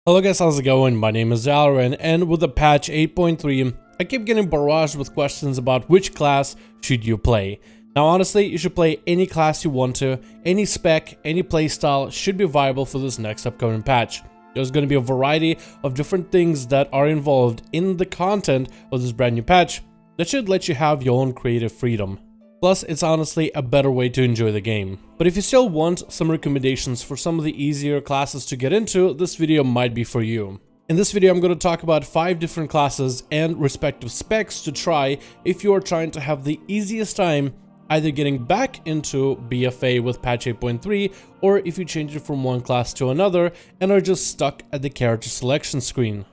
Hello guys, how's it going? My name is Dalaran, and with the patch 8.3, I keep getting barraged with questions about which class should you play. Now honestly, you should play any class you want to, any spec, any playstyle should be viable for this next upcoming patch. There's going to be a variety of different things that are involved in the content of this brand new patch that should let you have your own creative freedom. Plus, it's honestly a better way to enjoy the game. But if you still want some recommendations for some of the easier classes to get into, this video might be for you. In this video, I'm going to talk about 5 different classes and respective specs to try if you are trying to have the easiest time either getting back into BFA with patch 8.3 or if you change it from one class to another and are just stuck at the character selection screen.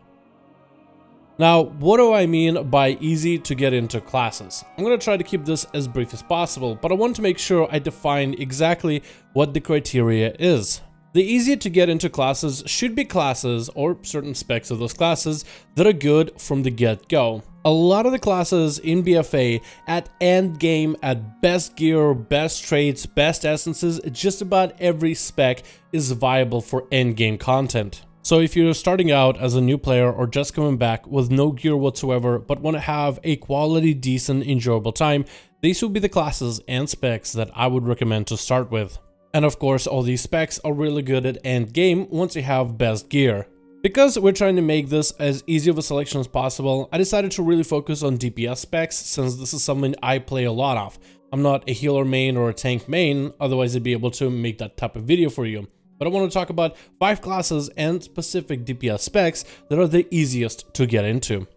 Now, what do I mean by easy to get into classes? I'm going to try to keep this as brief as possible, but I want to make sure I define exactly what the criteria is. The easy to get into classes should be classes, or certain specs of those classes, that are good from the get-go. A lot of the classes in BFA at end game, at best gear, best traits, best essences, just about every spec is viable for end game content. So if you're starting out as a new player or just coming back with no gear whatsoever but want to have a quality, decent, enjoyable time, these would be the classes and specs that I would recommend to start with. And of course, all these specs are really good at end game once you have best gear. Because we're trying to make this as easy of a selection as possible, I decided to really focus on DPS specs since this is something I play a lot of. I'm not a healer main or a tank main, otherwise I'd be able to make that type of video for you. But I want to talk about 5 classes and specific DPS specs that are the easiest to get into.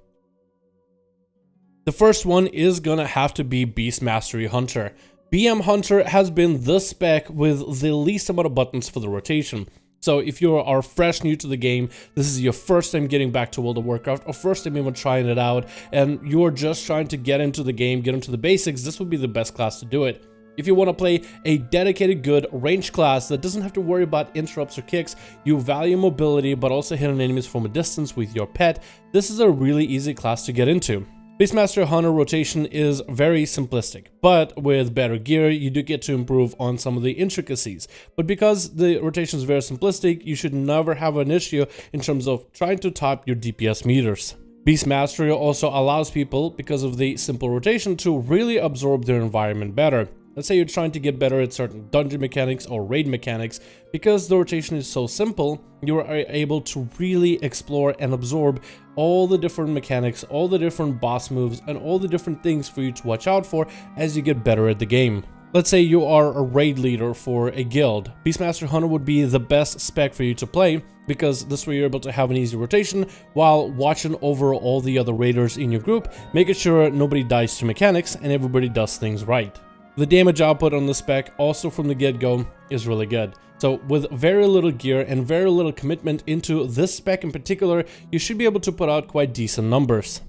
The first one is gonna have to be Beast Mastery Hunter. BM Hunter has been the spec with the least amount of buttons for the rotation. So if you are fresh new to the game, this is your first time getting back to World of Warcraft or first time even trying it out, and you're just trying to get into the game, get into the basics, this would be the best class to do it. If you want to play a dedicated good range class that doesn't have to worry about interrupts or kicks, you value mobility but also hitting enemies from a distance with your pet, this is a really easy class to get into. Beastmaster Hunter rotation is very simplistic, but with better gear you do get to improve on some of the intricacies. But because the rotation is very simplistic, you should never have an issue in terms of trying to top your DPS meters. Beast Mastery also allows people, because of the simple rotation, to really absorb their environment better. Let's say you're trying to get better at certain dungeon mechanics or raid mechanics. Because the rotation is so simple, you are able to really explore and absorb all the different mechanics, all the different boss moves, and all the different things for you to watch out for as you get better at the game. Let's say you are a raid leader for a guild. Beastmaster Hunter would be the best spec for you to play, because this way you're able to have an easy rotation while watching over all the other raiders in your group, making sure nobody dies to mechanics and everybody does things right. The damage output on the spec also from the get-go is really good. So with very little gear and very little commitment into this spec in particular, you should be able to put out quite decent numbers.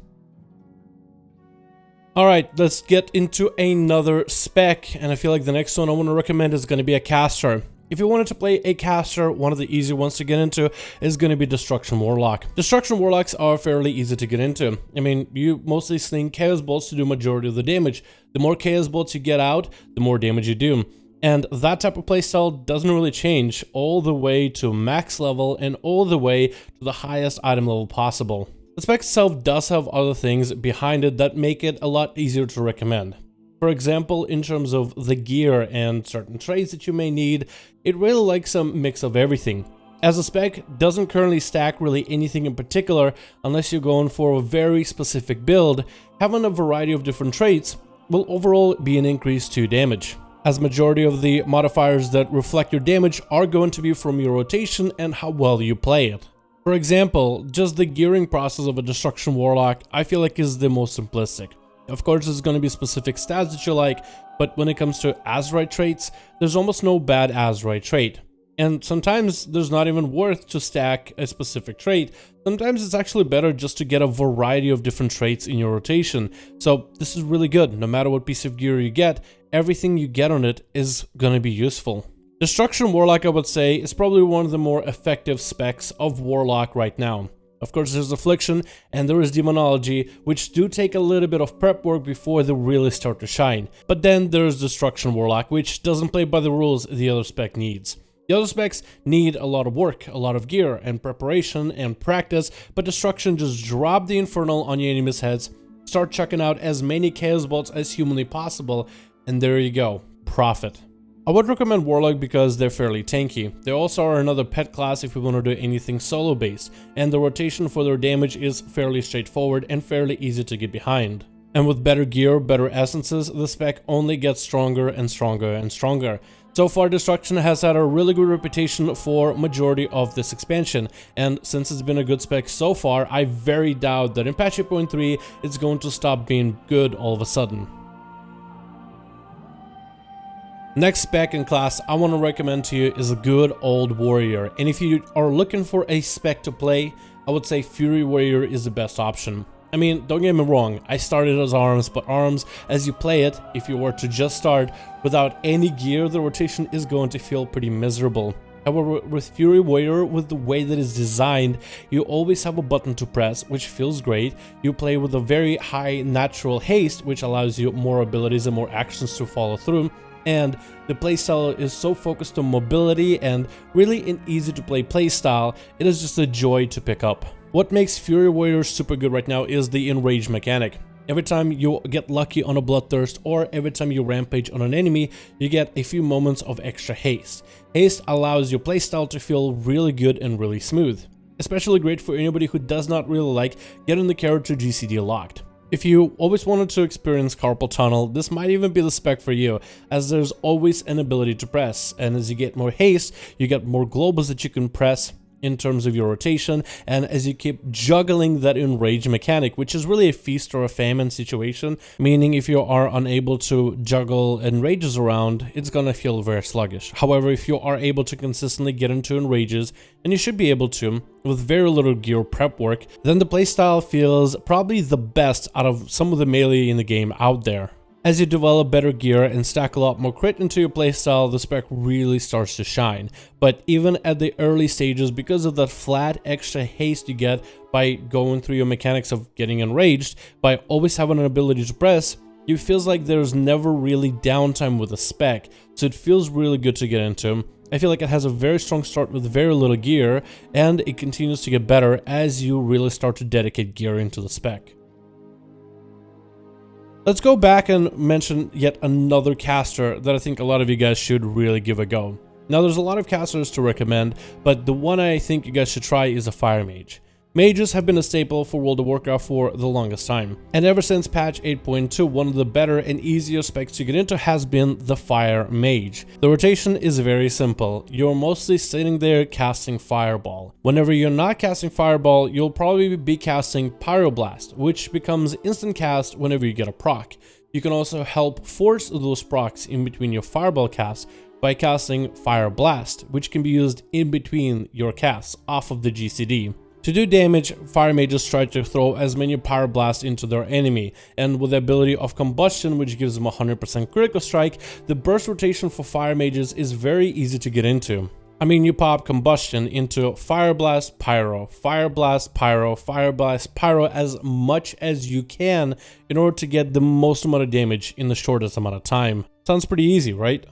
Alright, let's get into another spec, and I feel like the next one I want to recommend is going to be a caster. If you wanted to play a caster, one of the easier ones to get into is going to be Destruction Warlock. Destruction Warlocks are fairly easy to get into. I mean, you mostly sling Chaos Bolts to do majority of the damage. The more Chaos Bolts you get out, the more damage you do. And that type of playstyle doesn't really change all the way to max level and all the way to the highest item level possible. The spec itself does have other things behind it that make it a lot easier to recommend. For example, in terms of the gear and certain traits that you may need, it really likes some mix of everything. As a spec, doesn't currently stack really anything in particular unless you're going for a very specific build, having a variety of different traits will overall be an increase to damage, as majority of the modifiers that reflect your damage are going to be from your rotation and how well you play it. For example, just the gearing process of a Destruction Warlock I feel like is the most simplistic. Of course, there's going to be specific stats that you like, but when it comes to Azerite traits, there's almost no bad Azerite trait. And sometimes there's not even worth to stack a specific trait. Sometimes it's actually better just to get a variety of different traits in your rotation. So this is really good. No matter what piece of gear you get, everything you get on it is going to be useful. Destruction Warlock, I would say, is probably one of the more effective specs of Warlock right now. Of course, there's Affliction and there is Demonology, which do take a little bit of prep work before they really start to shine. But then there's Destruction Warlock, which doesn't play by the rules the other spec needs. The other specs need a lot of work, a lot of gear and preparation and practice, but Destruction just drop the Infernal on your enemies' heads, start chucking out as many Chaos Bolts as humanly possible, and there you go, profit. I would recommend Warlock because they're fairly tanky. They also are another pet class if you want to do anything solo based, and the rotation for their damage is fairly straightforward and fairly easy to get behind. And with better gear, better essences, the spec only gets stronger and stronger and stronger. So far, Destruction has had a really good reputation for majority of this expansion, and since it's been a good spec so far, I very doubt that in patch 8.3 it's going to stop being good all of a sudden. Next spec and class I want to recommend to you is a good old warrior, and if you are looking for a spec to play, I would say Fury Warrior is the best option. I mean, don't get me wrong, I started as Arms, but Arms, as you play it, if you were to just start without any gear, the rotation is going to feel pretty miserable. However, with Fury Warrior, with the way that it's designed, you always have a button to press, which feels great. You play with a very high natural haste, which allows you more abilities and more actions to follow through. And the playstyle is so focused on mobility and really an easy to play playstyle, it is just a joy to pick up. What makes Fury Warrior super good right now is the enrage mechanic. Every time you get lucky on a bloodthirst or every time you rampage on an enemy, you get a few moments of extra haste. Haste allows your playstyle to feel really good and really smooth. Especially great for anybody who does not really like getting the character GCD locked. If you always wanted to experience Carpal Tunnel, this might even be the spec for you, as there's always an ability to press, and as you get more haste, you get more globals that you can press in terms of your rotation, and as you keep juggling that enrage mechanic, which is really a feast or a famine situation, meaning if you are unable to juggle enrages around, it's gonna feel very sluggish. However, if you are able to consistently get into enrages, and you should be able to, with very little gear prep work, then the playstyle feels probably the best out of some of the melee in the game out there. As you develop better gear and stack a lot more crit into your playstyle, the spec really starts to shine. But even at the early stages, because of that flat extra haste you get by going through your mechanics of getting enraged, by always having an ability to press, it feels like there's never really downtime with the spec, so it feels really good to get into. I feel like it has a very strong start with very little gear, and it continues to get better as you really start to dedicate gear into the spec. Let's go back and mention yet another caster that I think a lot of you guys should really give a go. Now, there's a lot of casters to recommend, but the one I think you guys should try is a fire mage. Mages have been a staple for World of Warcraft for the longest time, and ever since patch 8.2, one of the better and easier specs to get into has been the fire mage. The rotation is very simple. You're mostly sitting there casting fireball. Whenever you're not casting fireball, you'll probably be casting pyroblast, which becomes instant cast whenever you get a proc. You can also help force those procs in between your fireball casts by casting fire blast, which can be used in between your casts off of the GCD. To do damage, fire mages try to throw as many pyroblast into their enemy, and with the ability of combustion, which gives them 100% critical strike, the burst rotation for fire mages is very easy to get into. I mean, you pop combustion into fire blast, pyro, fire blast, pyro, fire blast, pyro as much as you can in order to get the most amount of damage in the shortest amount of time. Sounds pretty easy, right?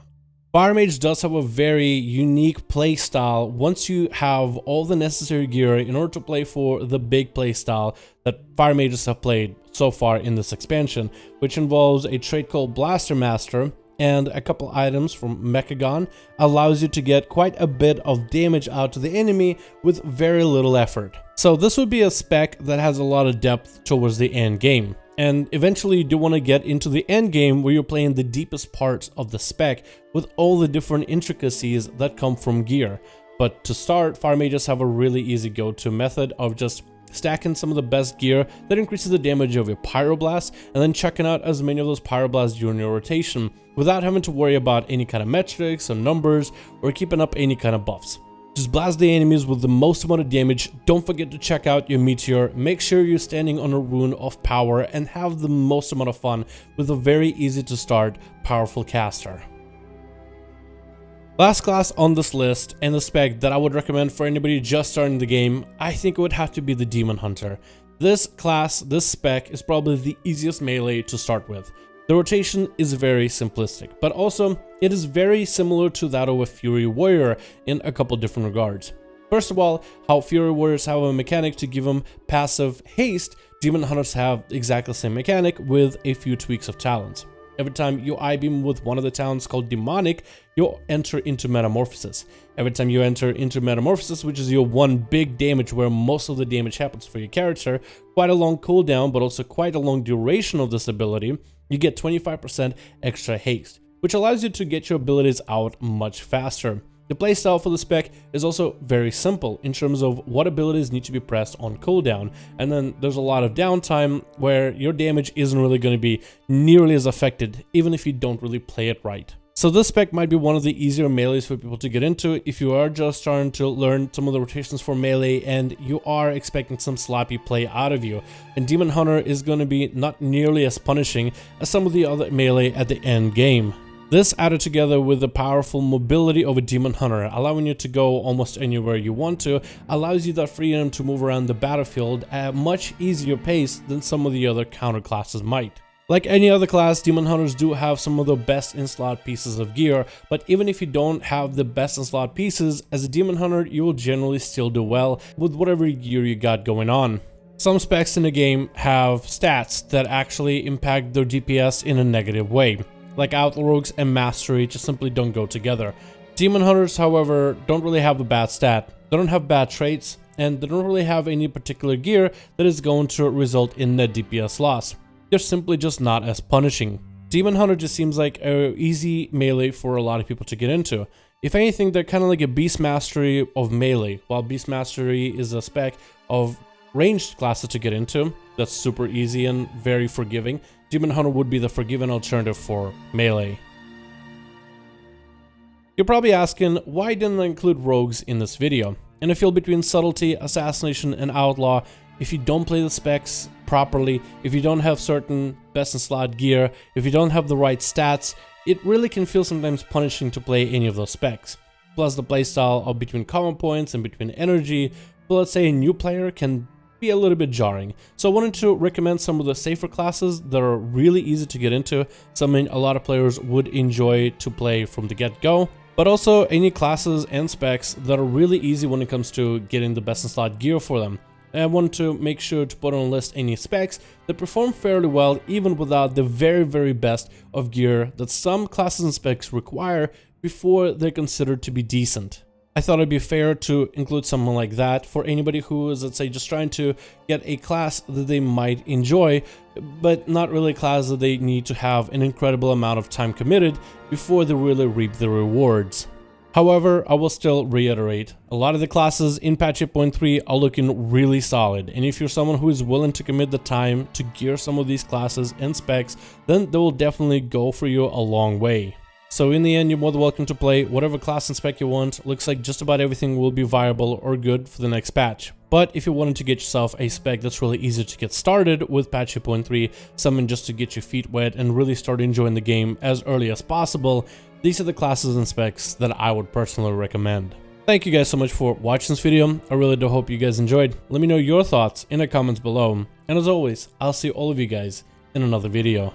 Fire Mage does have a very unique play style once you have all the necessary gear in order to play for the big play style that Fire Mages have played so far in this expansion, which involves a trait called Blaster Master, and a couple items from Mechagon allows you to get quite a bit of damage out to the enemy with very little effort. So this would be a spec that has a lot of depth towards the end game. And eventually you do want to get into the end game where you're playing the deepest parts of the spec with all the different intricacies that come from gear. But to start, Fire Mages have a really easy go-to method of just stacking some of the best gear that increases the damage of your Pyroblast, and then checking out as many of those Pyroblasts during your rotation without having to worry about any kind of metrics or numbers or keeping up any kind of buffs. Just blast the enemies with the most amount of damage. Don't forget to check out your meteor. Make sure you're standing on a rune of power and have the most amount of fun with a very easy to start powerful caster. Last class on this list, and the spec that I would recommend for anybody just starting the game, I think it would have to be the Demon Hunter. This class, this spec, is probably the easiest melee to start with. The rotation is very simplistic, but also it is very similar to that of a Fury Warrior in a couple different regards. First of all, how Fury Warriors have a mechanic to give them passive haste, Demon Hunters have exactly the same mechanic with a few tweaks of talents. Every time you I-beam with one of the talents called Demonic, you'll enter into Metamorphosis. Every time you enter into Metamorphosis, which is your one big damage where most of the damage happens for your character, quite a long cooldown, but also quite a long duration of this ability, you get 25% extra haste, which allows you to get your abilities out much faster. The playstyle for the spec is also very simple in terms of what abilities need to be pressed on cooldown, and then there's a lot of downtime where your damage isn't really going to be nearly as affected, even if you don't really play it right. So this spec might be one of the easier melees for people to get into if you are just starting to learn some of the rotations for melee and you are expecting some sloppy play out of you. And Demon Hunter is going to be not nearly as punishing as some of the other melee at the end game. This added together with the powerful mobility of a Demon Hunter, allowing you to go almost anywhere you want to, allows you that freedom to move around the battlefield at a much easier pace than some of the other counter classes might. Like any other class, Demon Hunters do have some of the best in-slot pieces of gear, but even if you don't have the best in-slot pieces, as a Demon Hunter, you will generally still do well with whatever gear you got going on. Some specs in the game have stats that actually impact their DPS in a negative way. Like Outlaw Rogues and Mastery just simply don't go together. Demon Hunters, however, don't really have a bad stat, they don't have bad traits, and they don't really have any particular gear that is going to result in net DPS loss. They're simply just not as punishing. Demon Hunter just seems like a easy melee for a lot of people to get into. If anything, they're kind of like a Beast Mastery of melee, while Beast Mastery is a spec of ranged classes to get into. That's super easy and very forgiving. Demon Hunter would be the forgiving alternative for melee. You're probably asking, why didn't I include rogues in this video? In a field between Subtlety, Assassination, and Outlaw, if you don't play the specs properly, if you don't have certain best in slot gear, if you don't have the right stats, it really can feel sometimes punishing to play any of those specs. Plus the playstyle of between common points and between energy, but let's say a new player can be a little bit jarring. So I wanted to recommend some of the safer classes that are really easy to get into, something a lot of players would enjoy to play from the get-go, but also any classes and specs that are really easy when it comes to getting the best in slot gear for them. And I want to make sure to put on a list any specs that perform fairly well even without the very best of gear that some classes and specs require before they're considered to be decent. I thought it'd be fair to include something like that for anybody who is, let's say, just trying to get a class that they might enjoy, but not really a class that they need to have an incredible amount of time committed before they really reap the rewards. However, I will still reiterate, a lot of the classes in patch 8.3 are looking really solid, and if you're someone who is willing to commit the time to gear some of these classes and specs, then they will definitely go for you a long way. So in the end, you're more than welcome to play whatever class and spec you want. Looks like just about everything will be viable or good for the next patch. But if you wanted to get yourself a spec that's really easy to get started with patch 8.3, something just to get your feet wet and really start enjoying the game as early as possible, these are the classes and specs that I would personally recommend. Thank you guys so much for watching this video. I really do hope you guys enjoyed. Let me know your thoughts in the comments below. And as always, I'll see all of you guys in another video.